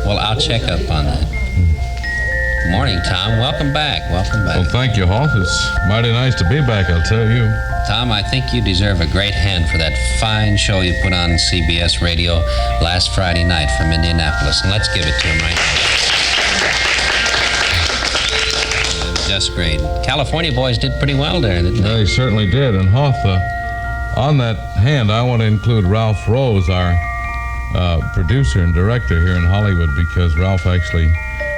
Well, I'll check up on that. Morning, Tom. Welcome back. Welcome back. Well, thank you, Hoth. It's mighty nice to be back, I'll tell you. Tom, I think you deserve a great hand for that fine show you put on CBS Radio last Friday night from Indianapolis. And let's give it to him right now. It was just great. California boys did pretty well there, didn't they? They certainly did. And Hoth, on that hand, I want to include Ralph Rose, our producer and director here in Hollywood, because Ralph actually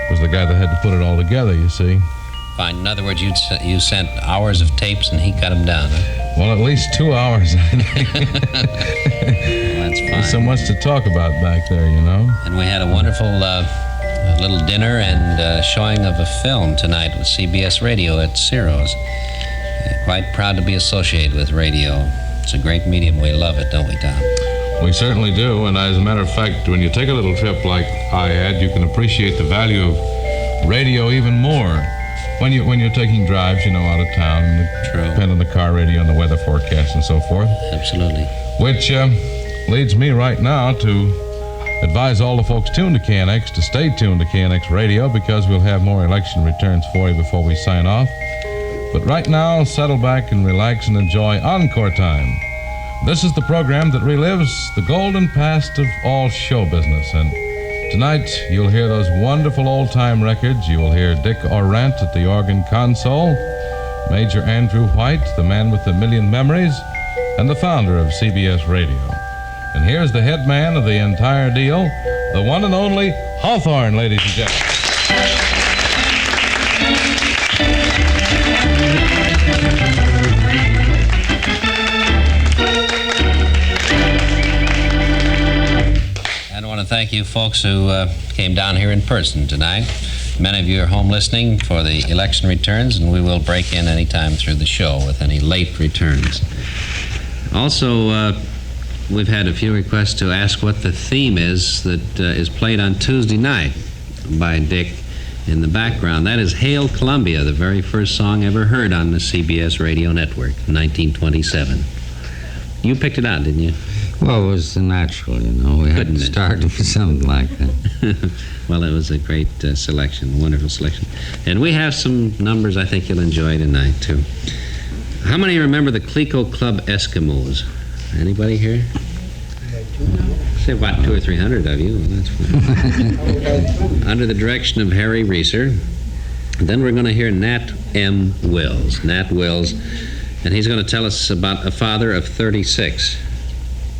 was the guy that had to put it all together, you see. Fine. In other words, you sent hours of tapes and he cut them down, huh? Well, at least 2 hours, I think. Well, that's fine. There's so much to talk about back there, you know. And we had a wonderful little dinner and showing of a film tonight with CBS Radio at Ciro's. Quite proud to be associated with radio. It's a great medium. We love it, don't we, Tom? We certainly do, and as a matter of fact, when you take a little trip like I had, you can appreciate the value of radio even more. When you're taking drives, out of town, depend on the car radio and the weather forecast and so forth. Absolutely. Which leads me right now to advise all the folks tuned to KNX to stay tuned to KNX Radio, because we'll have more election returns for you before we sign off. But right now, settle back and relax and enjoy Encore time. This is the program that relives the golden past of all show business. And tonight, you'll hear those wonderful old-time records. You will hear Dick Orant at the organ console, Major Andrew White, the man with a million memories, and the founder of CBS Radio. And here's the head man of the entire deal, the one and only Hawthorne, ladies and gentlemen. I want to thank you folks who came down here in person tonight. Many of you are home listening for the election returns, and we will break in anytime through the show with any late returns. Also, we've had a few requests to ask what the theme is that is played on Tuesday night by Dick in the background. That is Hail Columbia, the very first song ever heard on the CBS radio network in 1927. You picked it out, didn't you? Well, it was natural, We had to start with something like that. Well, it was a great selection, wonderful selection. And we have some numbers I think you'll enjoy tonight, too. How many remember the Clico Club Eskimos? Anybody here? Say about 200 or 300 of you. Well, that's fine. Under the direction of Harry Reeser. Then we're going to hear Nat M. Wills. Nat Wills. And he's going to tell us about a father of 36.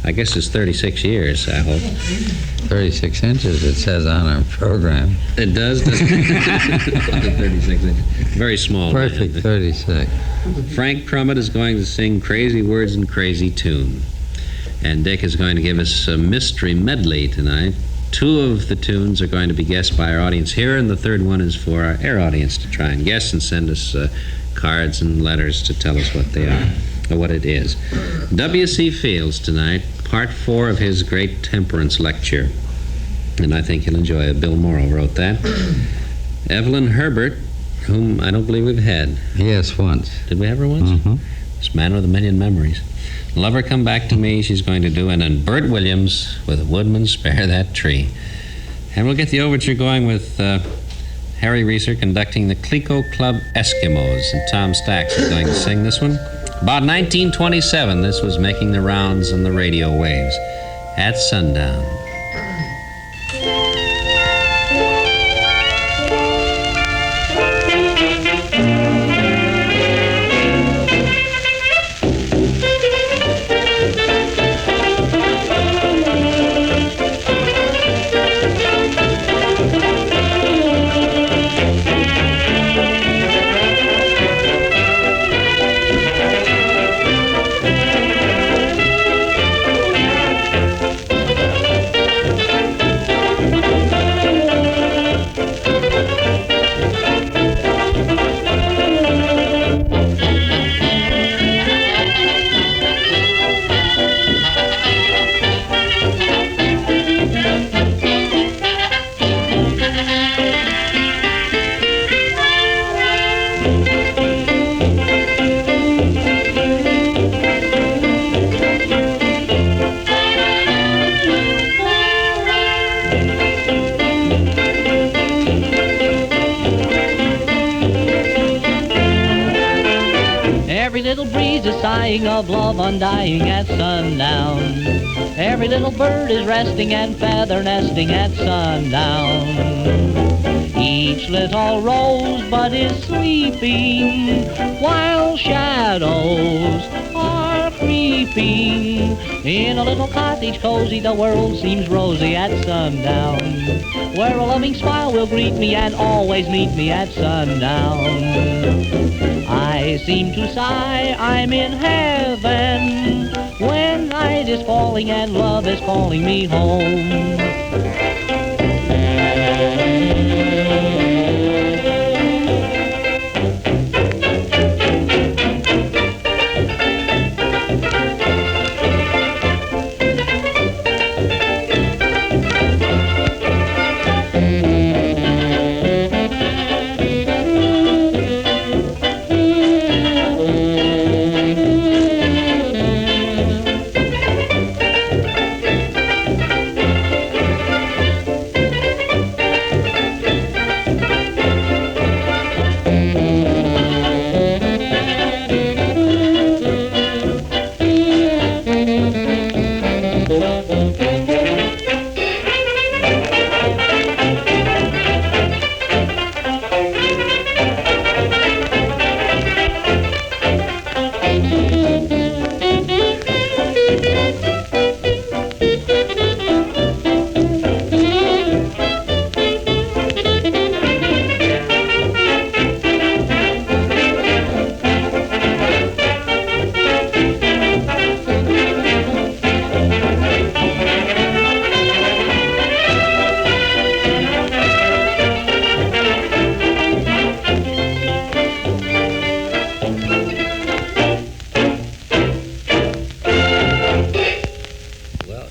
I guess it's 36 years, I hope. 36 inches, it says on our program. It does, doesn't it? 36 inches. Very small. Perfect, man. 36. Frank Crummett is going to sing Crazy Words and Crazy Tune. And Dick is going to give us a mystery medley tonight. 2 of the tunes are going to be guessed by our audience here, and the third one is for our air audience to try and guess and send us cards and letters to tell us what they are, or what it is. W.C. Fields tonight, part 4 of his great temperance lecture. And I think you'll enjoy it. Bill Morrow wrote that. Evelyn Herbert, whom I don't believe we've had. Yes, once. Did we have her once? Mm-hmm. This man with a million memories. Lover Come Back to Me, she's going to do, and then Bert Williams with Woodman Spare That Tree. And we'll get the overture going with Harry Reeser conducting the Clico Club Eskimos, and Tom Stax is going to sing this one. About 1927, this was making the rounds on the radio waves. At Sundown. Every little breeze is sighing of love undying at sundown. Every little bird is resting and feather nesting at sundown. Each little rosebud is sleeping while shadows are creeping. In a little cottage cozy the world seems rosy at sundown, where a loving smile will greet me and always meet me at sundown. I seem to sigh, I'm in heaven, when night is falling and love is calling me home.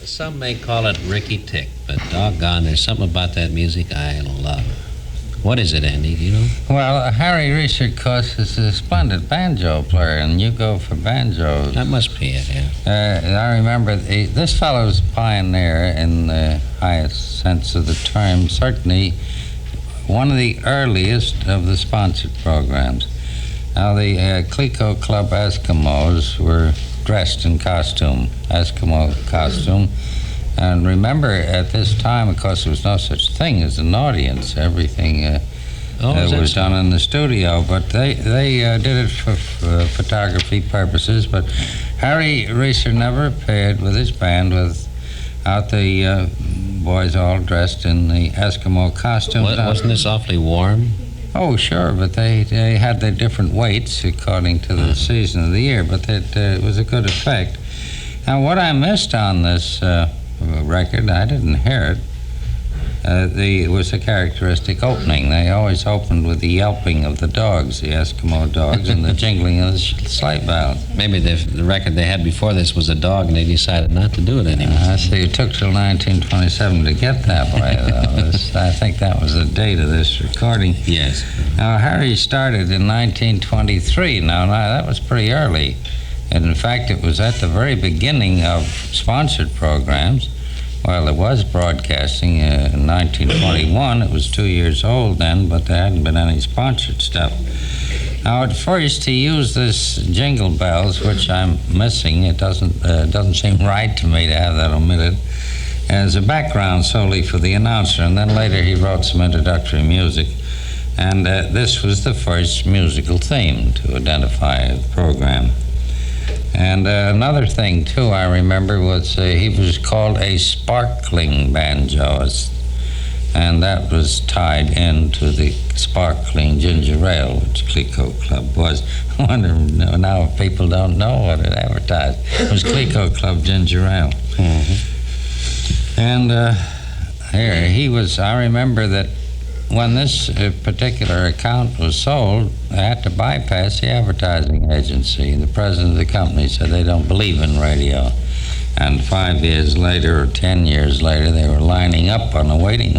Some may call it Ricky Tick, but doggone, there's something about that music I love. What is it, Andy? Do you know? Well, Harry Reese, of course, is a splendid banjo player, and you go for banjos. That must be it, yeah. I remember this fellow's a pioneer in the highest sense of the term, certainly one of the earliest of the sponsored programs. Now, the Clico Club Eskimos were dressed in costume, Eskimo costume. And remember, at this time, of course, there was no such thing as an audience. Everything was done in the studio, but they did it for photography purposes. But Harry Reeser never appeared with his band without the boys all dressed in the Eskimo costumes. Wasn't this awfully warm? Oh, sure, but they had their different weights according to the season of the year, but it was a good effect. Now, what I missed on this record, I didn't hear it, was a characteristic opening. They always opened with the yelping of the dogs, the Eskimo dogs, and the jingling of the sleigh bells. Maybe the record they had before this was a dog, and they decided not to do it anymore. I see. It took till 1927 to get that way, though. I think that was the date of this recording. Yes. Now, Harry started in 1923. Now, that was pretty early. And in fact, it was at the very beginning of sponsored programs. Well, it was broadcasting in 1921. It was 2 years old then, but there hadn't been any sponsored stuff. Now, at first, he used this jingle bells, which I'm missing. It doesn't seem right to me to have that omitted, as a background solely for the announcer. And then later, he wrote some introductory music. And this was the first musical theme to identify the program. And another thing, too, I remember was he was called a sparkling banjoist, and that was tied into the sparkling ginger ale, which Clico Club was. I wonder now if people don't know what it advertised. It was Clico Club ginger ale. Mm-hmm. And here, he was, I remember that when this particular account was sold, they had to bypass the advertising agency. The president of the company said they don't believe in radio. And 5 years later, or 10 years later, they were lining up on a waiting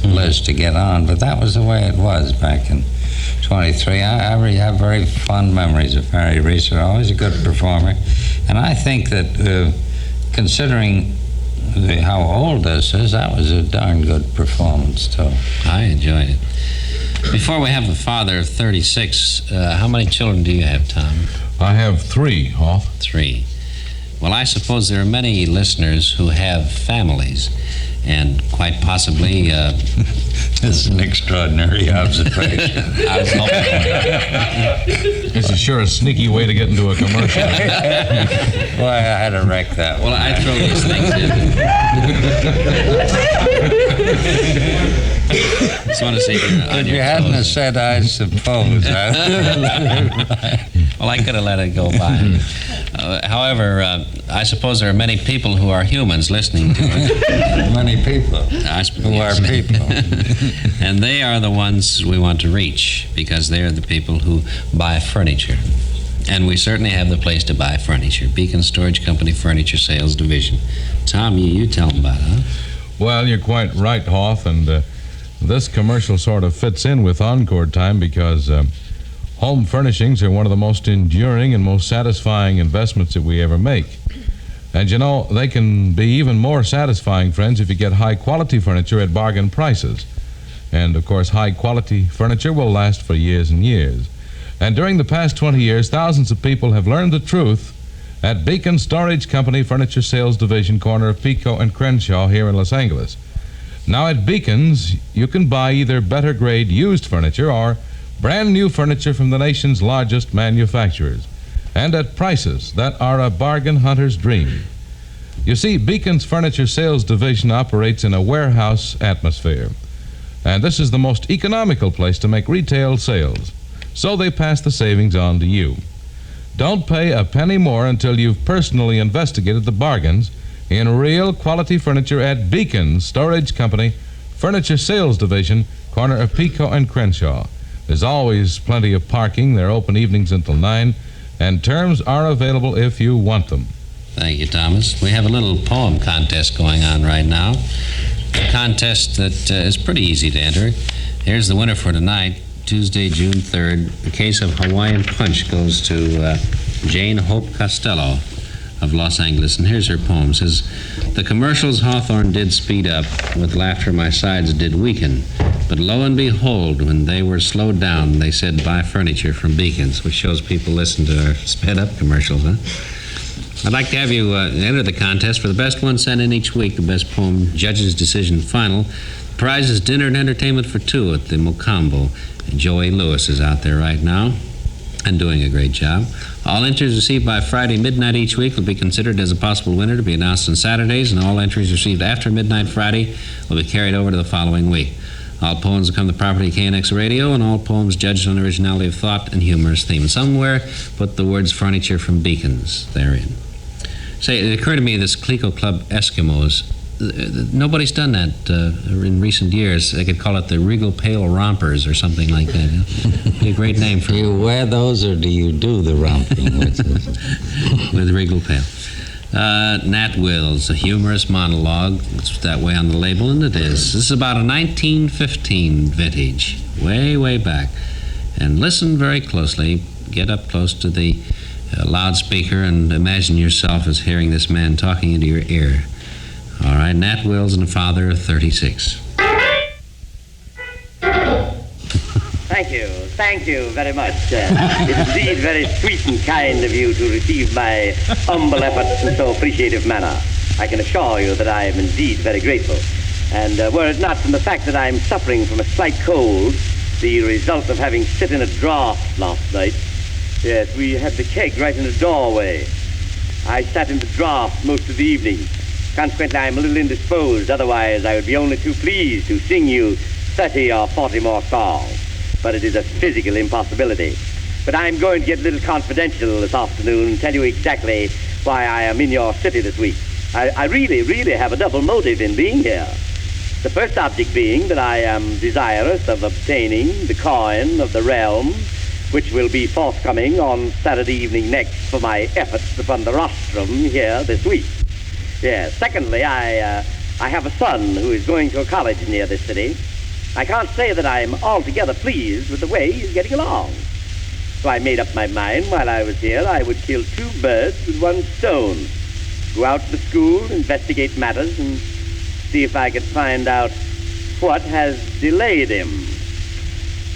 list to get on. But that was the way it was back in 23. I really have very fond memories of Harry Reeser, always a good performer. And I think that considering how old this is, that was a darn good performance, too. I enjoyed it. Before we have a father of 36, how many children do you have, Tom? I have 3, Hoff. 3. Well, I suppose there are many listeners who have families, and quite possibly... This is an extraordinary observation. I was hoping This is sure a sneaky way to get into a commercial. Boy, I had to wreck that one. Well, I throw these things in. Just want to see if you're on If your you hadn't have toes. said, I suppose. Well, I could have let it go by. However, I suppose there are many people who are humans listening to it. Many people Who are people. And they are the ones we want to reach, because they are the people who buy furniture. And we certainly have the place to buy furniture. Beacon Storage Company Furniture Sales Division. Tom, you tell them about it, huh? Well, you're quite right, Hoff, and this commercial sort of fits in with Encore time because home furnishings are one of the most enduring and most satisfying investments that we ever make. And you know, they can be even more satisfying, friends, if you get high-quality furniture at bargain prices. And, of course, high-quality furniture will last for years and years. And during the past 20 years, thousands of people have learned the truth at Beacon Storage Company Furniture Sales Division, corner of Pico and Crenshaw here in Los Angeles. Now, at Beacon's, you can buy either better-grade used furniture or brand-new furniture from the nation's largest manufacturers, and at prices that are a bargain hunter's dream. You see, Beacon's Furniture Sales Division operates in a warehouse atmosphere, and this is the most economical place to make retail sales, so they pass the savings on to you. Don't pay a penny more until you've personally investigated the bargains in real quality furniture at Beacon's Storage Company Furniture Sales Division, corner of Pico and Crenshaw. There's always plenty of parking. They're open evenings until 9, and terms are available if you want them. Thank you, Thomas. We have a little poem contest going on right now. A contest that is pretty easy to enter. Here's the winner for tonight, Tuesday, June 3rd. The case of Hawaiian Punch goes to Jane Hope Costello of Los Angeles. And here's her poem. It says, "The commercials Hawthorne did speed up, with laughter my sides did weaken. But lo and behold, when they were slowed down, they said, buy furniture from Beacons," which shows people listen to our sped-up commercials, huh? I'd like to have you enter the contest. For the best one sent in each week, the best poem, judge's decision final. The prize is dinner and entertainment for 2 at the Mocambo. And Joey Lewis is out there right now and doing a great job. All entries received by Friday midnight each week will be considered as a possible winner to be announced on Saturdays, and all entries received after midnight Friday will be carried over to the following week. All poems become the property of KNX Radio, and all poems judged on originality of thought and humorous theme. Somewhere, put the words furniture from Beacons therein. Say, it occurred to me, this Clico Club Eskimos, nobody's done that in recent years. They could call it the Regal Pale Rompers or something like that. It'd be a great name for Do you wear those or do you do the romping with it? with Regal Pale. Nat Wills, a humorous monologue. It's that way on the label, and it is. This is about a 1915 vintage, way, way back. And listen very closely. Get up close to the loudspeaker and imagine yourself as hearing this man talking into your ear. All right, Nat Wills and a father of 36. Thank you very much. It's indeed very sweet and kind of you to receive my humble efforts in so appreciative manner. I can assure you that I am indeed very grateful. And were it not from the fact that I'm suffering from a slight cold, the result of having sit in a draft last night, yes, we had the keg right in the doorway. I sat in the draft most of the evening. Consequently, I'm a little indisposed. Otherwise, I would be only too pleased to sing you 30 or 40 more songs. But it is a physical impossibility. But I'm going to get a little confidential this afternoon and tell you exactly why I am in your city this week. I really have a double motive in being here. The first object being that I am desirous of obtaining the coin of the realm, which will be forthcoming on Saturday evening next for my efforts upon the rostrum here this week. Yes. Secondly, I have a son who is going to a college near this city. I can't say that I'm altogether pleased with the way he's getting along. So I made up my mind while I was here I would kill 2 birds with 1 stone. Go out to the school, investigate matters, and see if I could find out what has delayed him.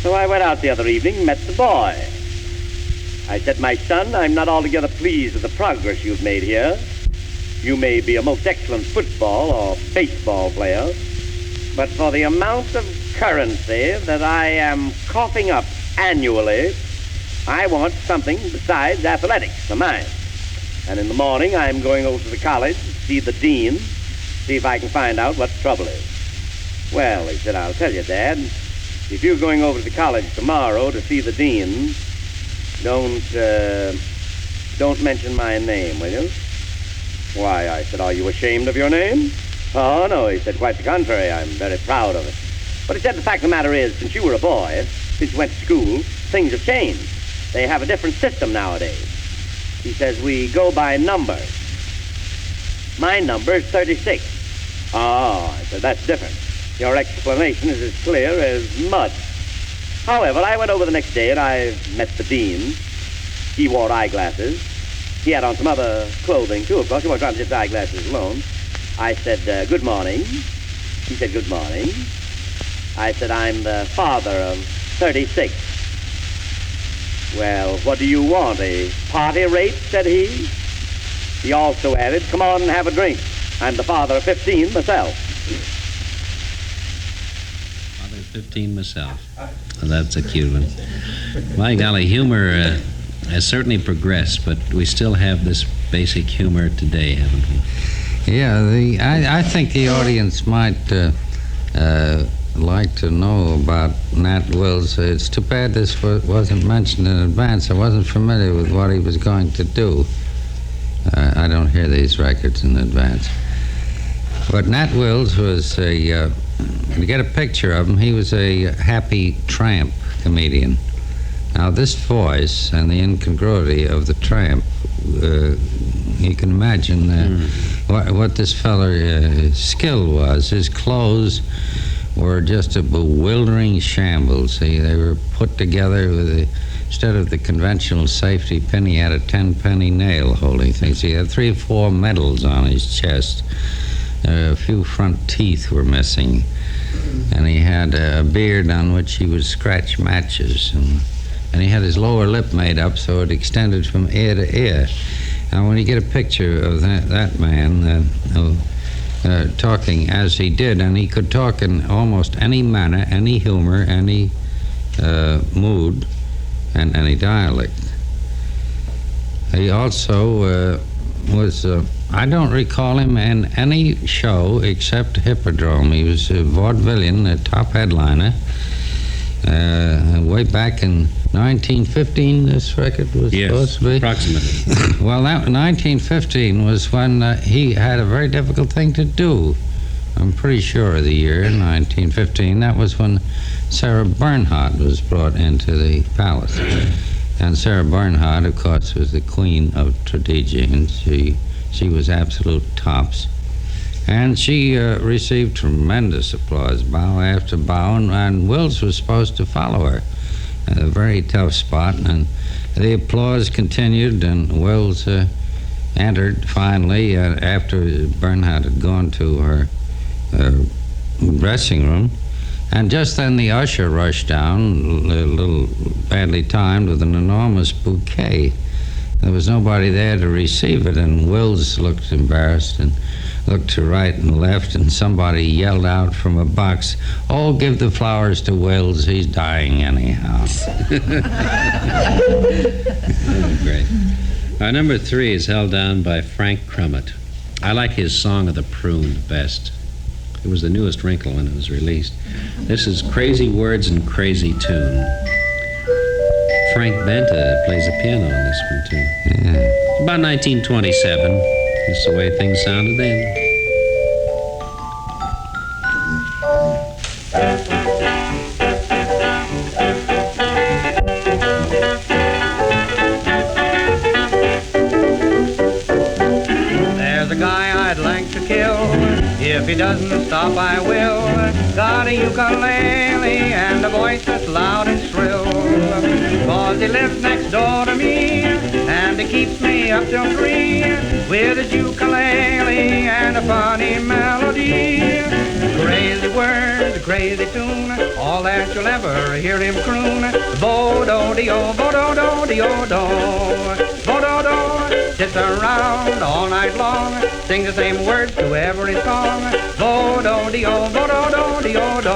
So I went out the other evening and met the boy. I said, my son, I'm not altogether pleased with the progress you've made here. You may be a most excellent football or baseball player, but for the amount of currency that I am coughing up annually, I want something besides athletics for mine. And in the morning, I'm going over to the college to see the dean, see if I can find out what the trouble is. Well, he said, I'll tell you, Dad, if you're going over to the college tomorrow to see the dean, don't mention my name, will you? Why, I said, are you ashamed of your name? Oh, no, he said, quite the contrary. I'm very proud of it. But he said, the fact of the matter is, since you were a boy, since you went to school, things have changed. They have a different system nowadays. He says, we go by numbers. My number is 36. Oh, I said, that's different. Your explanation is as clear as mud. However, I went over the next day and I met the dean. He wore eyeglasses. He had on some other clothing, too, of course. He wasn't on just eyeglasses alone. I said, good morning. He said, good morning. I said, I'm the father of 36. Well, what do you want, a party rate, said he. He also added, come on and have a drink. I'm the father of 15 myself. Father of 15 myself. Well, that's a cute one. My golly, humor has certainly progressed, but we still have this basic humor today, haven't we? Yeah, I think the audience might like to know about Nat Wills. It's too bad this wasn't mentioned in advance. I wasn't familiar with what he was going to do. I don't hear these records in advance. But Nat Wills was to get a picture of him, he was a happy tramp comedian. Now, this voice and the incongruity of the tramp, you can imagine what this feller's skill was. His clothes were just a bewildering shambles. They were put together with instead of the conventional safety pin, he had a 10-penny nail holding things. He had 3 or 4 medals on his chest. A few front teeth were missing. And he had a beard on which he would scratch matches. And he had his lower lip made up so it extended from ear to ear. Now, when you get a picture of that man talking as he did, and he could talk in almost any manner, any humor, any mood, and any dialect. He also was, I don't recall him in any show except Hippodrome. He was a vaudevillian, a top headliner. Way back in 1915, this record was supposed to be? Approximately. Well, 1915 was when he had a very difficult thing to do. I'm pretty sure of the year, 1915. That was when Sarah Bernhardt was brought into the palace. And Sarah Bernhardt, of course, was the queen of tragedians. She was absolute tops. And she received tremendous applause, bow after bow, and Wills was supposed to follow her. A very tough spot, and the applause continued, and Wills entered finally after Bernhardt had gone to her dressing room. And just then the usher rushed down, a little badly timed, with an enormous bouquet. There was nobody there to receive it, and Wills looked embarrassed and looked to right and left, and somebody yelled out from a box, "Oh, give the flowers to Wills, he's dying anyhow." Great. Our number 3 is held down by Frank Crummett. I like his Song of the Prune best. It was the newest wrinkle when it was released. This is Crazy Words and Crazy Tune. Frank Benta plays the piano on this one, too. Yeah. About 1927. That's the way things sounded then. There's a guy I'd like to kill. If he doesn't stop, I will. Got a ukulele and a voice that's loud and shrill. 'Cause he lives next door to me, and he keeps me up till 3 with his ukulele and a funny melody. Crazy words, crazy tune, all that you'll ever hear him croon. Bo-do-de-o, bo-do-do-de-o-do. Bo-do-do, sits around all night long, sing the same words to every song. Bo-do-de-o, bo-do-do-de-o-do.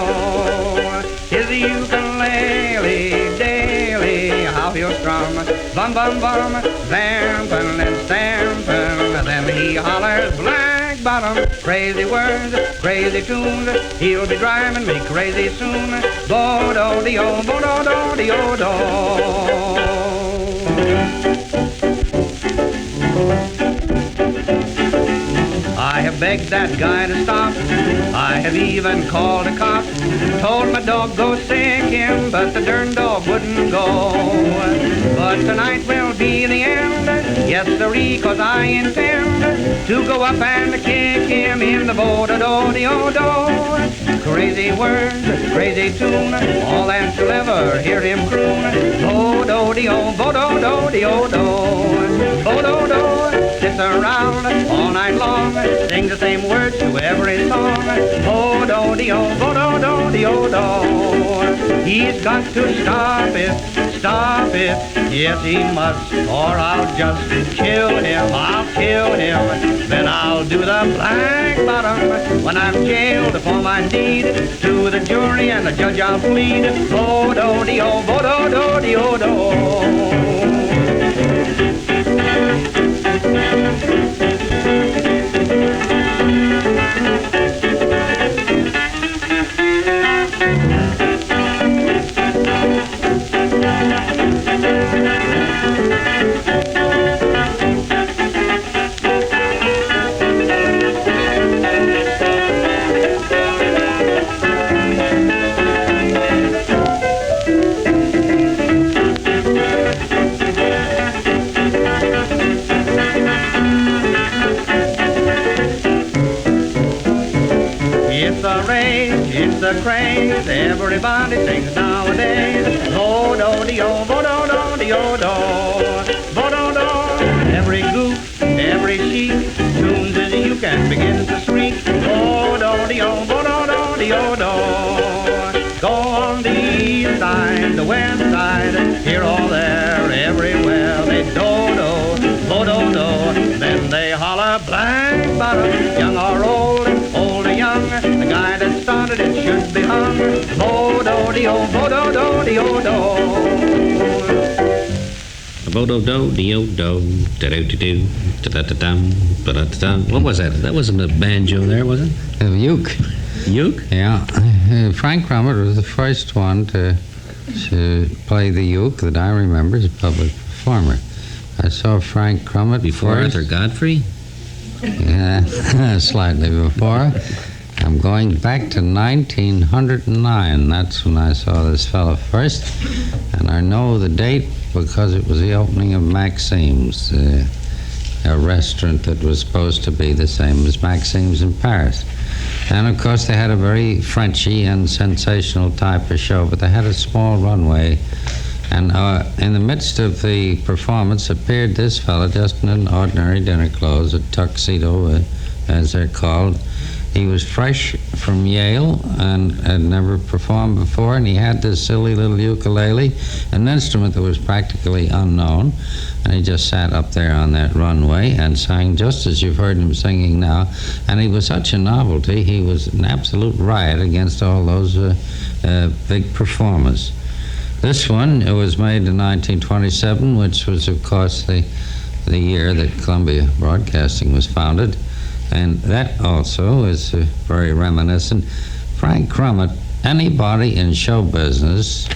His ukulele daily, how he'll strum. Bum, bum, bum, vampin' and stampin'. Then he hollers black bottom. Crazy words, crazy tunes, he'll be driving me crazy soon. Bo-do-de-o, bo-do-do-de-o-do. I have begged that guy to stop. I have even called a cop. Told my dog go sick him, but the darn dog wouldn't go. But tonight will be the end. Yes, sirree, 'cause I intend to go up and kick him in the bo-do-do-de-o-do. Crazy words, crazy tune, all that you'll ever hear him croon. Bo-do-de-o, bo-do-do-de-o-do. Bo-do-do, sits around all night long, sing the same words to every song. Bo-do-de-o, bo-do-do-de-o-do. He's got to stop it, yes he must, or I'll just kill him, I'll kill him. Then I'll do the black bottom when I'm jailed for my deed. To the jury and the judge I'll plead. Bo-do-de-o, bo-do-do-de-o-do. It's the craze, everybody sings nowadays. Bo-do-de-o, bo-do-do-de-o-do. Bo-do-do, every goof, every sheep, tunes as you can begin to shriek. Bo-do-de-o, bo-do-do-de-o-do. Go on the east side, the west side, here, all there, everywhere. They do-do, bo-do-do, then they holler black bottom, young or old, old or young. The guy that started it should be hung. Bo-do-de-o, bo-do-do-de-o-do. Bo-do-do-de-o-do, da-do-do-do, da-da-da-dum, ba-da-da-dum. What was that? That wasn't a banjo there, was it? A uke. Uke? Yeah. Frank Crumit was the first one to play the uke that I remember as a public performer. I saw Frank Crumit Before first. Arthur Godfrey? Yeah, slightly before. I'm going back to 1909. That's when I saw this fellow first. And I know the date because it was the opening of Maxime's, a restaurant that was supposed to be the same as Maxime's in Paris. And of course they had a very Frenchy and sensational type of show, but they had a small runway. And in the midst of the performance appeared this fellow just in ordinary dinner clothes, a tuxedo, as they're called. He was fresh from Yale and had never performed before, and he had this silly little ukulele, an instrument that was practically unknown, and he just sat up there on that runway and sang just as you've heard him singing now. And he was such a novelty, he was an absolute riot against all those big performers. This one, it was made in 1927, which was, of course, the year that Columbia Broadcasting was founded. And that also is very reminiscent. Frank Crumit, anybody in show business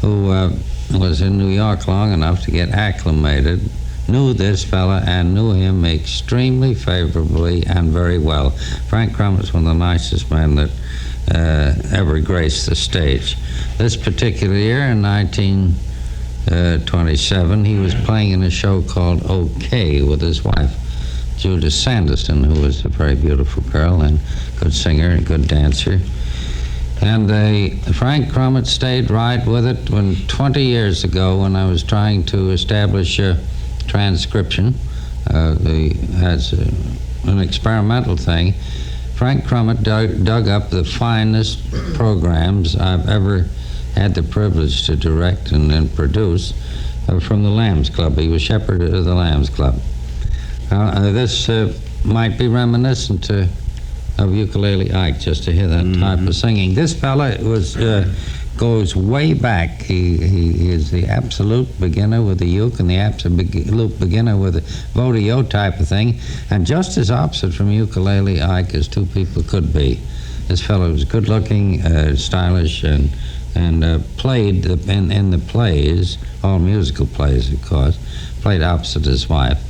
who was in New York long enough to get acclimated knew this fella and knew him extremely favorably and very well. Frank Crumit was one of the nicest men that ever graced the stage. This particular year, in 1927, he was playing in a show called OK with his wife, Judith Sanderson, who was a very beautiful girl and good singer and good dancer. And Frank Crumit stayed right with it when 20 years ago, when I was trying to establish a transcription as an experimental thing, Frank Crummett dug up the finest programs I've ever had the privilege to direct and produce from the Lambs Club. He was shepherd of the Lambs Club. This might be reminiscent of Ukulele Ike, just to hear that type of singing. This fella goes way back. He is the absolute beginner with the uke and the absolute beginner with the vodeo type of thing, and just as opposite from Ukulele Ike as two people could be. This fellow was good-looking, stylish, and played in the plays, all musical plays, of course, played opposite his wife,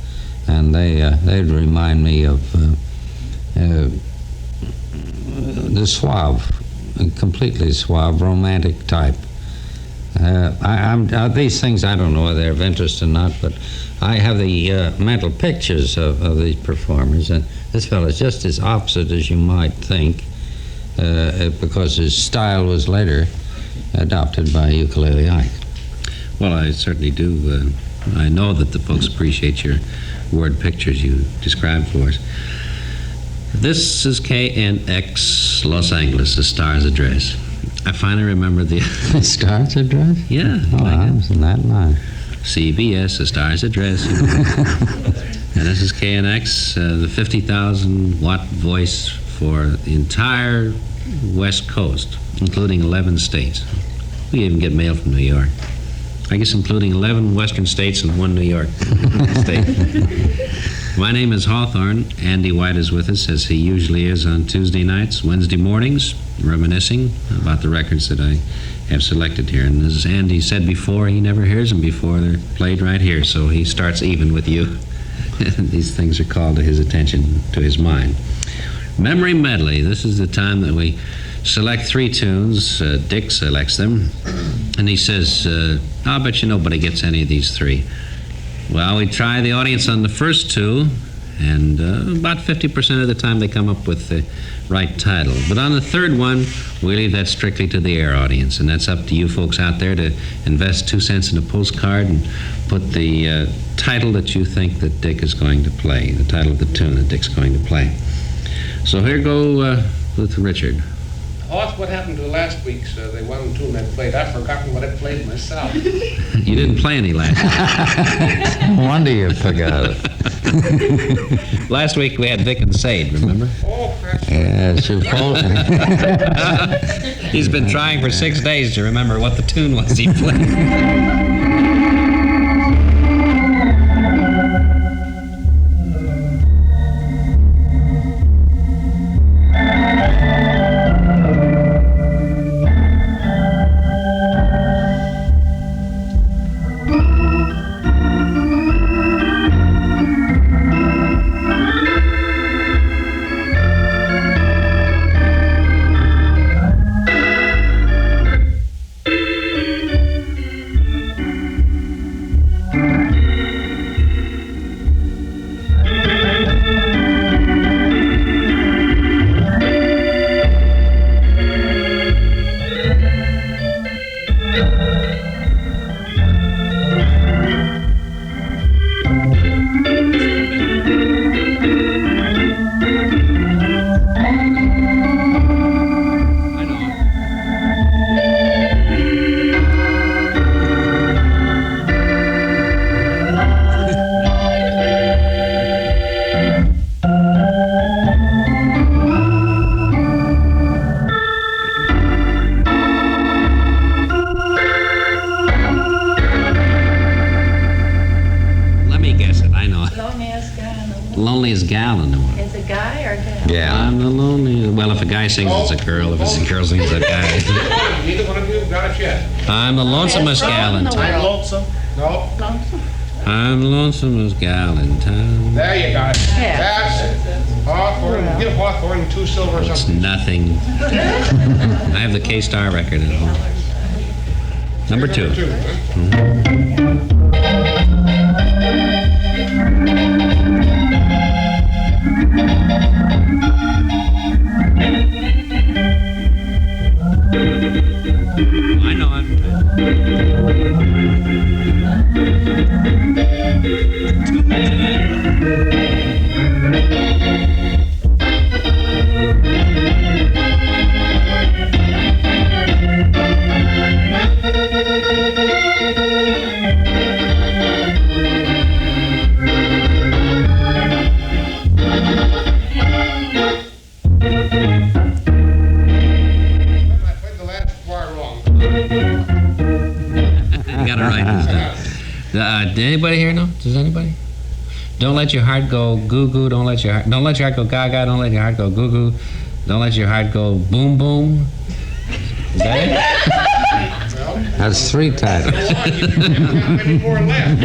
and they'd remind me of the suave, completely suave, romantic type. These things, I don't know whether they're of interest or not, but I have the mental pictures of these performers, and this fellow is just as opposite as you might think, because his style was later adopted by Ukulele Ike. Well, I certainly do. I know that the folks appreciate your word pictures you described for us. This is KNX Los Angeles, the Star's address. I finally remember the Star's address? Yeah. Oh, I was in that line. CBS, the Star's address. And this is KNX, the 50,000 watt voice for the entire West Coast, including 11 states. We even get mail from New York. I guess including 11 western states and 1 New York state. My name is Hawthorne. Andy White is with us, as he usually is on Tuesday nights, Wednesday mornings, reminiscing about the records that I have selected here. And as Andy said before, he never hears them before they're played right here, so he starts even with you. These things are called to his attention, to his mind. Memory Medley. This is the time that we select 3 tunes. Dick selects them, and he says, I'll bet you nobody gets any of these 3. Well, we try the audience on the first 2, and about 50% of the time they come up with the right title. But on the third one, we leave that strictly to the air audience, and that's up to you folks out there to invest 2 cents in a postcard and put the title that you think that Dick is going to play, the title of the tune that Dick's going to play. So here go with Richard. Hoth, what happened to last week's, the one tune I played? I've forgotten what I played myself. You didn't play any last week. No wonder you forgot it. Last week we had Vic and Sade, remember? Oh, that's Yeah, He's been trying for 6 days to remember what the tune was he played. Loneliest gal in the world. Is it a guy or a gal? Yeah. I'm the lonely. Well, if a guy sings, it's a girl. If it's a girl sings, it's a guy. Neither one of you have got it yet. I'm the lonesomest gal in town. I'm lonesome. No. Lonesome? I'm the lonesomest gal in town. There you got it. Yeah. That's it. Hawthorne. Give Hawthorne 2 silver or It's something. nothing. I have the K-Star record at home. Number 2. Number 2, huh? I know it. gotta write this down. Did anybody here know? Does anybody? Don't let your heart go goo goo. Don't let your heart go gaga. Don't let your heart go goo goo. Don't let your heart go boom boom. Is that it? That's 3 titles. Many more left.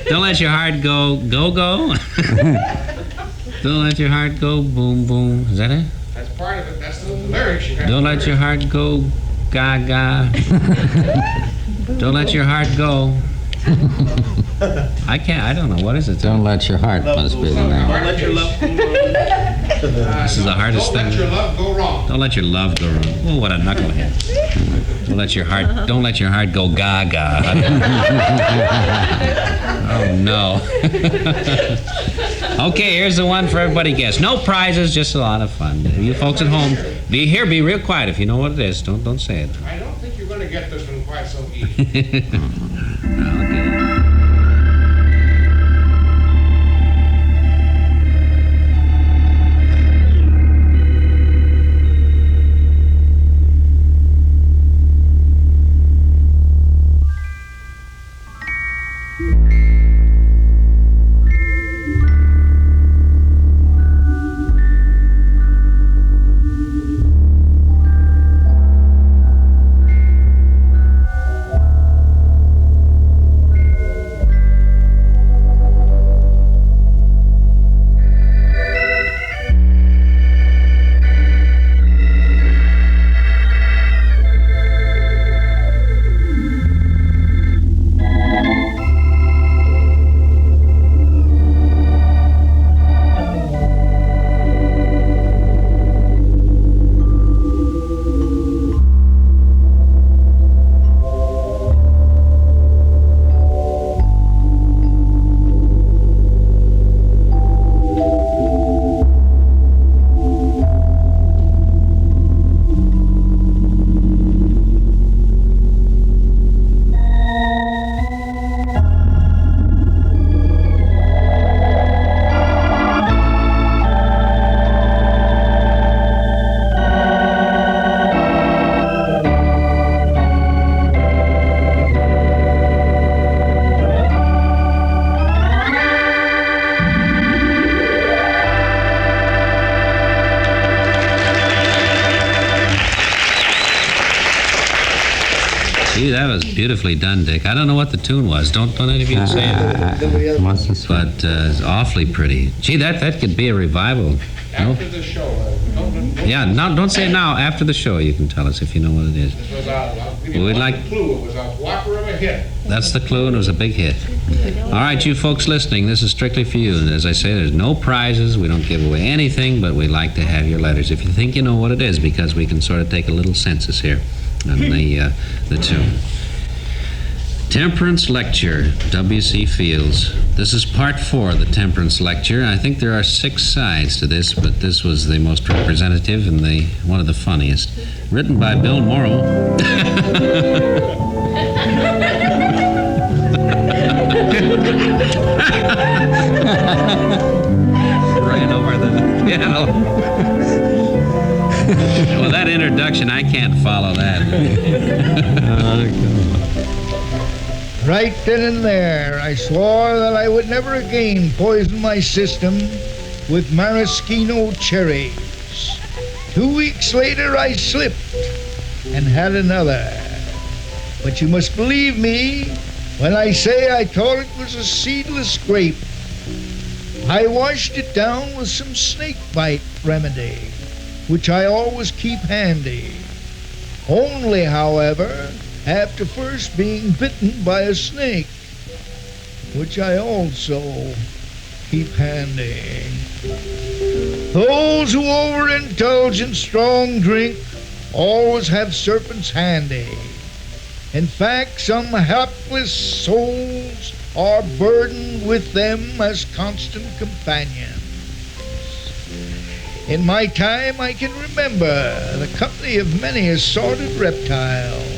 Don't let your heart go go go. Don't let your heart go boom boom. Is that it? That's part of it. That's the lyrics. Don't let your heart go gaga. Don't let your heart go. I don't know. What is it? Don't let your heart must be the name. Don't let your love go This is the hardest Don't thing. let your love go wrong. Don't let your love go wrong. Oh, what a knucklehead. Don't let your heart go gaga. Oh, no. Okay, here's the one for everybody guess. No prizes, just a lot of fun. You folks at home, be real quiet. If you know what it is, don't say it. I don't think you're going to get this one quite so easy. Okay. Gee, that was beautifully done, Dick. I don't know what the tune was. Don't any of you say it. But it's awfully pretty. Gee, that could be a revival. After the show. Yeah, don't say it now. After the show, you can tell us if you know what it is. This was I'll give you We'd one like- clue. It was a whopper of a hit. That's the clue, and it was a big hit. All right, you folks listening, this is strictly for you. And as I say, there's no prizes. We don't give away anything, but we like to have your letters. If you think you know what it is, because we can sort of take a little census here on the tune. Temperance Lecture, W.C. Fields. This is part 4 of the Temperance Lecture. I think there are 6 sides to this, but this was the most representative and one of the funniest. Written by Bill Morrow. Ran over the piano. Well, that introduction, I can't follow that. Right then and there, I swore that I would never again poison my system with maraschino cherries. 2 weeks later, I slipped and had another. But you must believe me when I say I thought it was a seedless grape. I washed it down with some snake bite remedy, which I always keep handy. Only, however, after first being bitten by a snake, which I also keep handy. Those who overindulge in strong drink always have serpents handy. In fact, some hapless souls are burdened with them as constant companions. In my time, I can remember the company of many assorted reptiles.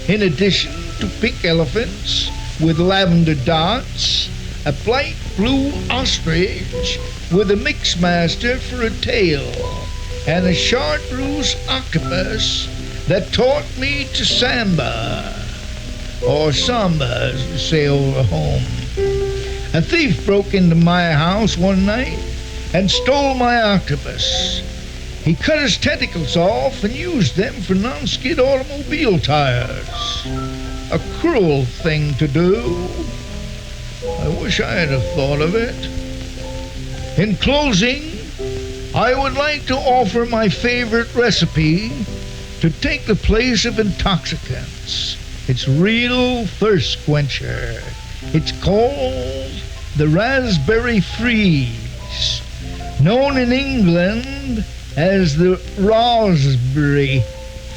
In addition to pink elephants with lavender dots, a bright blue ostrich with a mixmaster for a tail, and a chartreuse octopus that taught me to samba. or samba, as we say over home. A thief broke into my house one night and stole my octopus. He cut his tentacles off and used them for non-skid automobile tires. A cruel thing to do. I wish I had thought of it. In closing, I would like to offer my favorite recipe to take the place of intoxicants. It's real thirst quencher. It's called the Raspberry Freeze, known in England as the Raspberry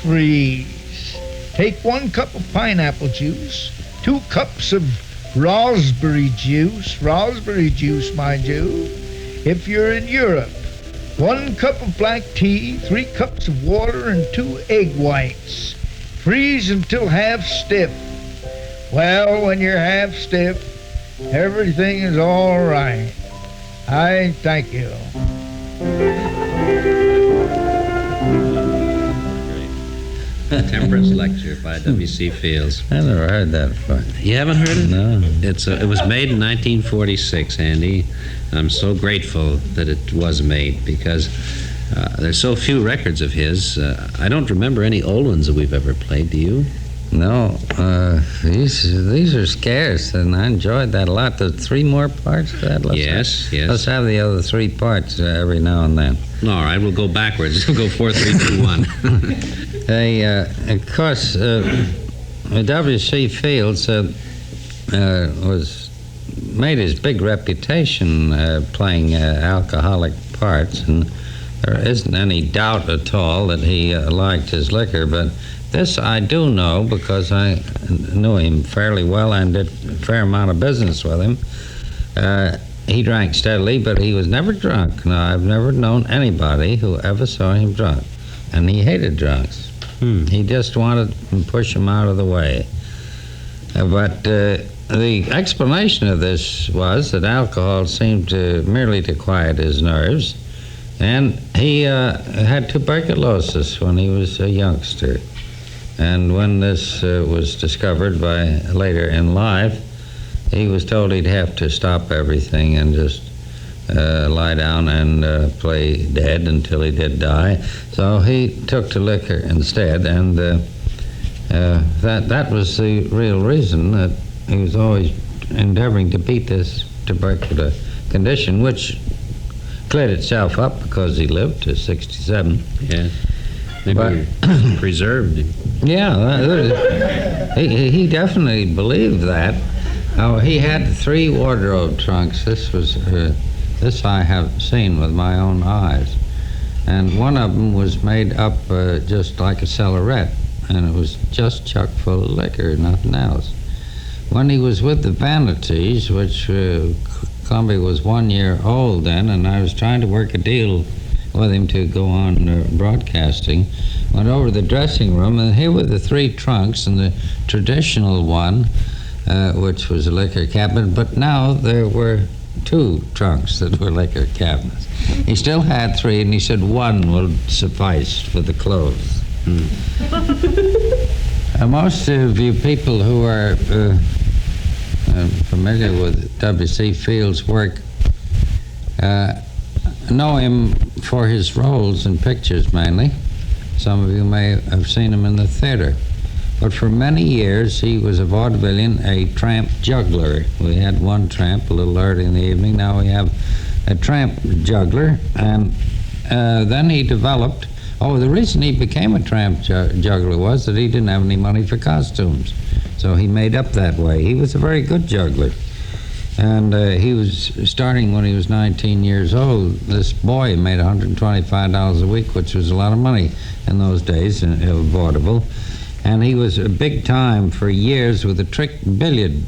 Freeze. Take 1 cup of pineapple juice, 2 cups of raspberry juice, mind you, if you're in Europe, 1 cup of black tea, 3 cups of water, and 2 egg whites. Freeze until half stiff. Well, when you're half stiff, everything is all right. I thank you. Temperance Lecture by W.C. Fields. I never heard that before. You haven't heard it? No. It was made in 1946, Andy. I'm so grateful that it was made because there's so few records of his. I don't remember any old ones that we've ever played. Do you? No, these are scarce, and I enjoyed that a lot. There's 3 more parts to that? Yes. Let's have the other 3 parts every now and then. All right, we'll go backwards. We'll go 4, 3, 2, 1. Of course, W.C. Fields made his big reputation playing alcoholic parts, and there isn't any doubt at all that he liked his liquor, but this I do know because I knew him fairly well and did a fair amount of business with him. He drank steadily, but he was never drunk. Now, I've never known anybody who ever saw him drunk, and he hated drunks. He just wanted to push them out of the way. But the explanation of this was that alcohol seemed merely to quiet his nerves, and he had tuberculosis when he was a youngster. And when this was discovered by later in life, he was told he'd have to stop everything and just lie down and play dead until he did die. So he took to liquor instead, and that was the real reason that he was always endeavoring to beat this tubercular condition, which cleared itself up because he lived to 67. Yeah. Maybe preserved him. Yeah, he definitely believed that. Oh, he had 3 wardrobe trunks. This I have seen with my own eyes, and one of them was made up just like a cellarette, and it was just chock full of liquor, nothing else. When he was with the Vanities, which Comby was 1 year old then, and I was trying to work a deal with him to go on broadcasting, went over to the dressing room, and here were the 3 trunks, and the traditional one, which was a liquor cabinet, but now there were 2 trunks that were liquor cabinets. He still had 3, and he said 1 will suffice for the clothes. Most of you people who are familiar with W.C. Fields' work know him for his roles in pictures mainly. Some of you may have seen him in the theater. But for many years, he was a vaudevillian, a tramp juggler. We had one tramp a little early in the evening. Now we have a tramp juggler. And then he developed, the reason he became a tramp juggler was that he didn't have any money for costumes. So he made up that way. He was a very good juggler. And he was starting when he was 19 years old. This boy made $125 a week, which was a lot of money in those days in vaudeville. And he was big time for years with a trick billiard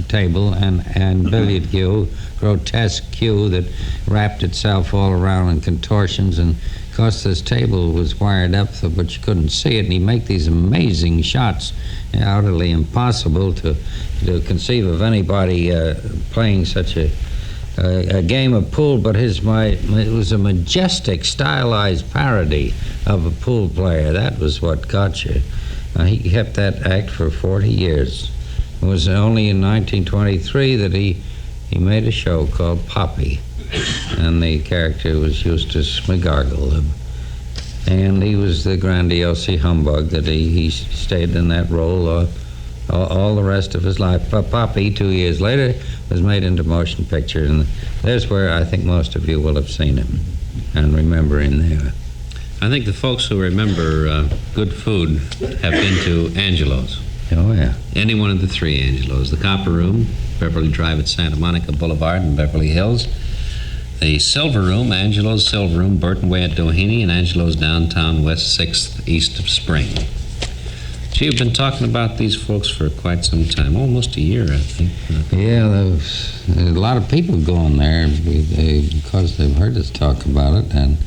table and billiard cue, grotesque cue that wrapped itself all around in contortions. And of course, this table was wired up so but you couldn't see it. And he'd make these amazing shots, utterly impossible to conceive of anybody playing such a game of pool. But it was a majestic, stylized parody of a pool player. That was what got you. He kept that act for 40 years. It was only in 1923 that he made a show called Poppy, and the character was Eustace McGargle. And he was the grandiose humbug that he stayed in that role all the rest of his life. But Poppy, 2 years later, was made into motion picture, and there's where I think most of you will have seen him and remember him there. I think the folks who remember good food have been to Angelo's. Oh, yeah. Any one of the three Angelo's. The Copper Room, Beverly Drive at Santa Monica Boulevard in Beverly Hills. The Silver Room, Angelo's Silver Room, Burton Way at Doheny, and Angelo's downtown West 6th, east of Spring. Gee, you've been talking about these folks for quite some time, almost a year, I think. Yeah, there's a lot of people going there because they've heard us talk about it, and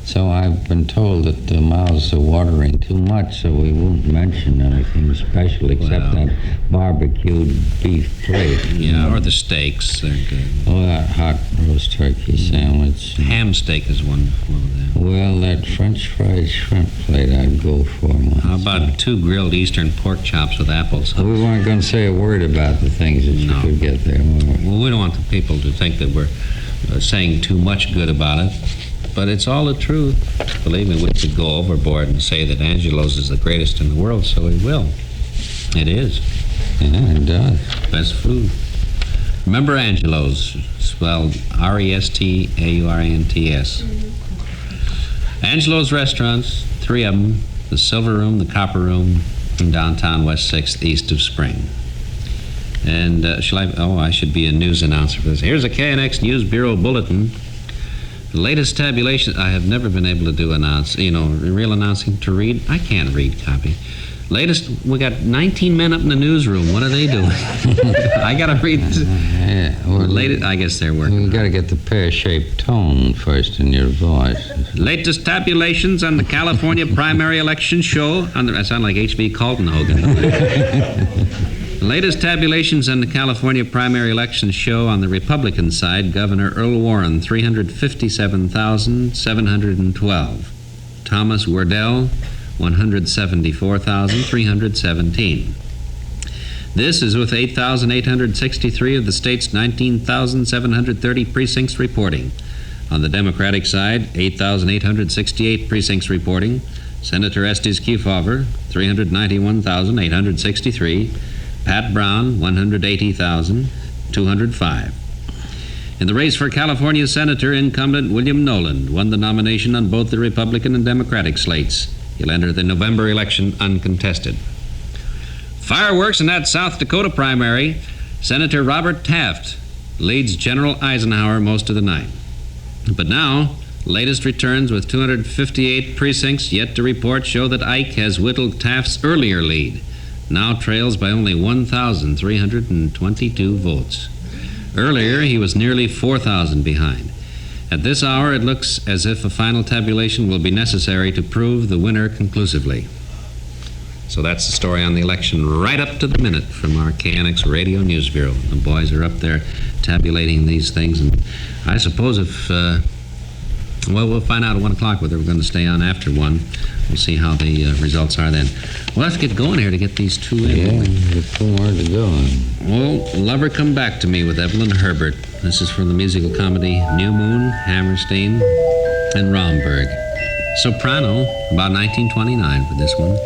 so I've been told that the mouths are watering too much, so we won't mention anything special except that barbecued beef plate. Yeah, or the steaks. They're good. Oh, that hot roast turkey sandwich. Ham steak is one of them. Well, that French fried shrimp plate I'd go for once. How about 2 grilled Eastern pork chops with applesauce? We weren't going to say a word about the things that you could get there, were we? Well, we don't want the people to think that we're saying too much good about it. But it's all the truth. Believe me, we could go overboard and say that Angelo's is the greatest in the world, so we will. It is. Yeah, it does. Best food. Remember Angelo's, spelled Restaurants. Angelo's restaurants, 3 of them, the Silver Room, the Copper Room, in downtown West 6th, east of Spring. And I should be a news announcer for this. Here's a KNX News Bureau bulletin. The latest tabulation, I have never been able to do real announcing to read. I can't read copy. Latest, we got 19 men up in the newsroom. What are they doing? I got to read this. Yeah, well, latest, I guess they're working. You got to get the pear-shaped tone first in your voice. Latest tabulations on the California primary election show. I sound like H.B. Calton-Hogan. Latest tabulations on the California primary election show on the Republican side, Governor Earl Warren, 357,712. Thomas Wardell, 174,317. This is with 8,863 of the state's 19,730 precincts reporting. On the Democratic side, 8,868 precincts reporting. Senator Estes Kefauver, 391,863. Pat Brown, 180,205. In the race for California Senator, incumbent William Noland won the nomination on both the Republican and Democratic slates. He'll enter the November election uncontested. Fireworks in that South Dakota primary. Senator Robert Taft leads General Eisenhower most of the night. But now, latest returns with 258 precincts yet to report show that Ike has whittled Taft's earlier lead. Now trails by only 1,322 votes. Earlier, he was nearly 4,000 behind. At this hour, it looks as if a final tabulation will be necessary to prove the winner conclusively. So that's the story on the election right up to the minute from our KNX Radio News Bureau. The boys are up there tabulating these things, and I suppose if, we'll find out at 1 o'clock whether we're going to stay on after 1. We'll see how the results are then. We'll have to get going here to get these 2 in. Yeah, there's 2 more to go. Well, Lover Come Back to Me with Evelyn Herbert. This is from the musical comedy New Moon, Hammerstein, and Romberg. Soprano, about 1929 for this one.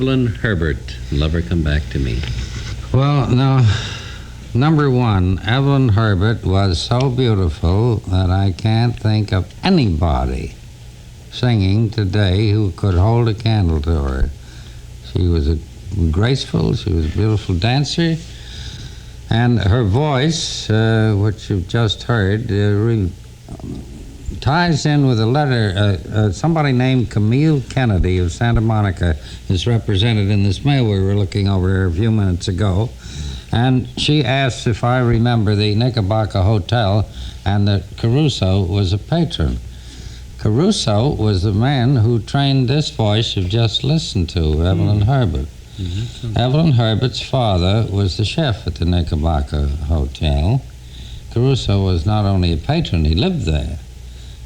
Evelyn Herbert, Lover Come Back to Me. Well, now, number one, Evelyn Herbert was so beautiful that I can't think of anybody singing today who could hold a candle to her. She was graceful, she was a beautiful dancer, and her voice, which you've just heard, ties in with a letter. Somebody named Camille Kennedy of Santa Monica is represented in this mail we were looking over here a few minutes ago. And she asked if I remember the Knickerbocker Hotel and that Caruso was a patron. Caruso was the man who trained this voice you've just listened to, Evelyn Herbert. Evelyn Herbert's father was the chef at the Knickerbocker Hotel. Caruso was not only a patron, he lived there.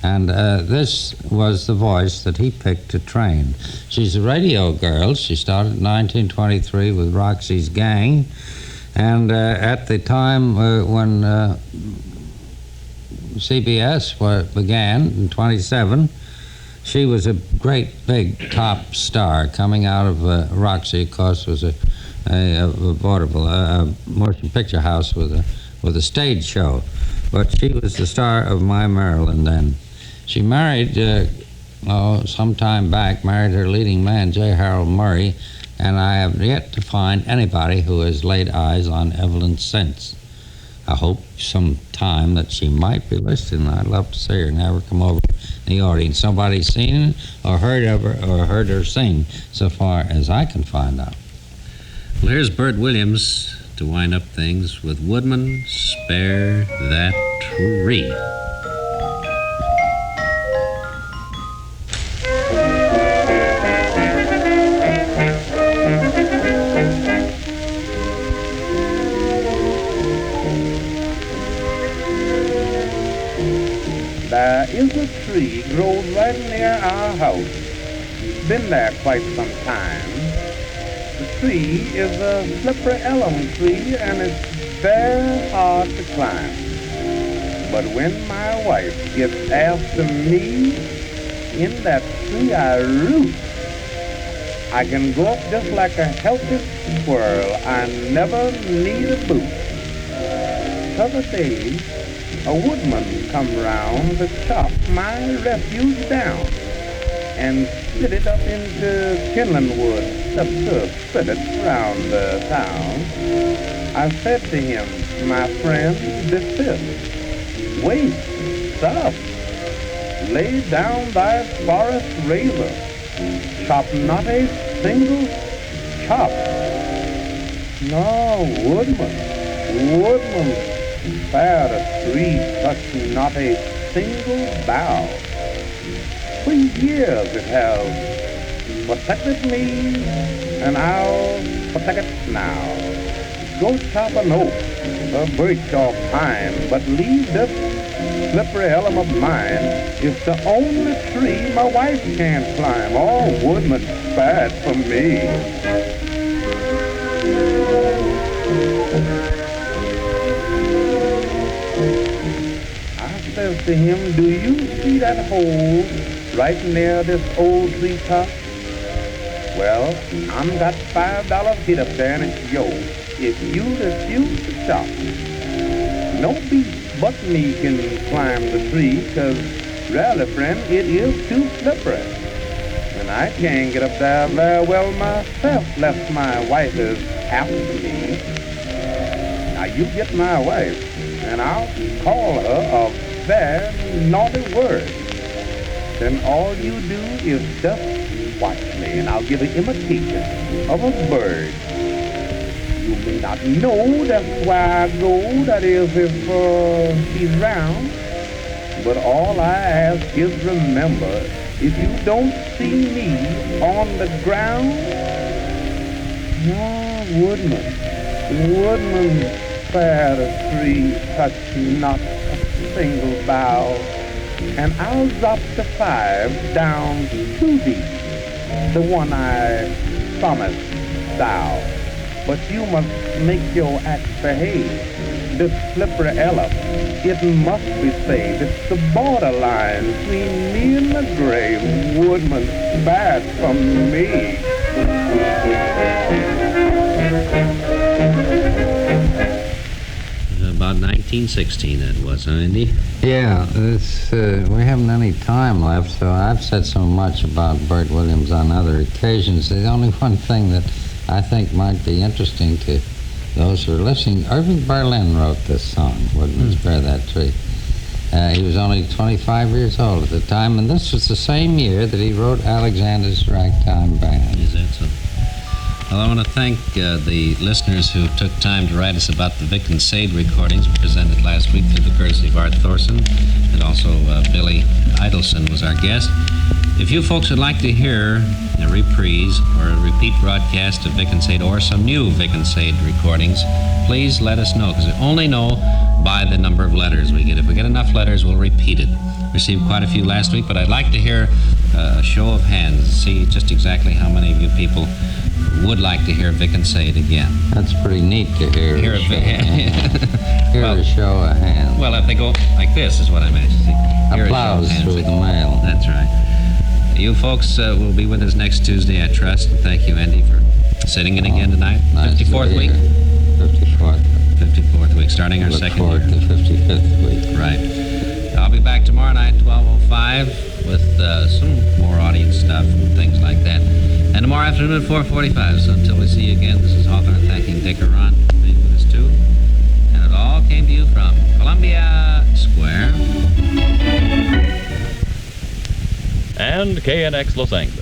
And this was the voice that he picked to train. She's a radio girl. She started in 1923 with Roxy's Gang. And at the time when CBS began in 27, she was a great big top star coming out of Roxy. Of course, was a motion picture house with a stage show. But she was the star of My Maryland then. She married, some time back, married her leading man, J. Harold Murray, and I have yet to find anybody who has laid eyes on Evelyn since. I hope sometime that she might be listening. I'd love to see her and have her come over in the audience. Somebody's seen or heard of her or heard her sing, so far as I can find out. Well, here's Bert Williams to wind up things with Woodman, Spare That Tree. There is a tree grows right near our house. Been there quite some time. The tree is a slippery elm tree and it's very hard to climb. But when my wife gets after me, in that tree I root. I can go up just like a healthy squirrel. I never need a boot. T'other day, a woodman come round to chop my refuge down and split it up into kindling wood to spread it round the town. I said to him, my friend, desist, wait, stop, lay down thy forest razor, chop not a single chop. No, woodman, spare the tree, touch not a single bough. For years it has protected me, and I'll protect it now. Go chop an oak, a birch or pine, but leave this slippery elm of mine. It's the only tree my wife can't climb. Oh, woodman, spare it for me. Says to him, do you see that hole right near this old tree top? Well, I'm got $5 hid up there and it's yours if you refuse to chop. No beast but me can climb the tree, 'cause really, friend, it is too slippery. And I can't get up there very well myself, lest my wife is after me. Now you get my wife, and I'll call her a very naughty word. Then all you do is just watch me, and I'll give an imitation of a bird. You may not know that's why I go, that is if she's round. But all I ask is remember, if you don't see me on the ground, no, woodman, spare the tree, touch not a single bough, and I'll drop the 5 down too deep, the one I promised thou. But you must make your act behave. This slippery elm, it must be saved. It's the borderline between me and the grave. Woodman, spare it from me. About 1916 that was, huh, Andy? Yeah, we haven't any time left, so I've said so much about Bert Williams on other occasions. The only one thing that I think might be interesting to those who are listening, Irving Berlin wrote this song, Woodman's Bear That Tree. He was only 25 years old at the time, and this was the same year that he wrote Alexander's Ragtime Band. Is that so? Well, I want to thank the listeners who took time to write us about the Vic and Sade recordings presented last week through the courtesy of Art Thorson, and also Billy Idelson was our guest. If you folks would like to hear a reprise or a repeat broadcast of Vic and Sade or some new Vic and Sade recordings, please let us know, because we only know by the number of letters we get. If we get enough letters, we'll repeat it. Received quite a few last week, but I'd like to hear a show of hands, see just exactly how many of you people would like to hear Vic and Sade again. That's pretty neat to hear. Hear A show of hands. Well, if they go like this is what I meant. Applause through the mail. That's right. You folks will be with us next Tuesday, I trust. And thank you, Andy, for sitting in again tonight. Nice 54th week? 54th. 54th week, starting our second year. Look forward to 55th week. Right. I'll be back tomorrow night, 12:05, with some more audience stuff and things like that. And tomorrow afternoon at 4:45. So until we see you again, this is Hawthorne thanking Dick and Ron for being with us too. And it all came to you from Columbia Square and KNX Los Angeles.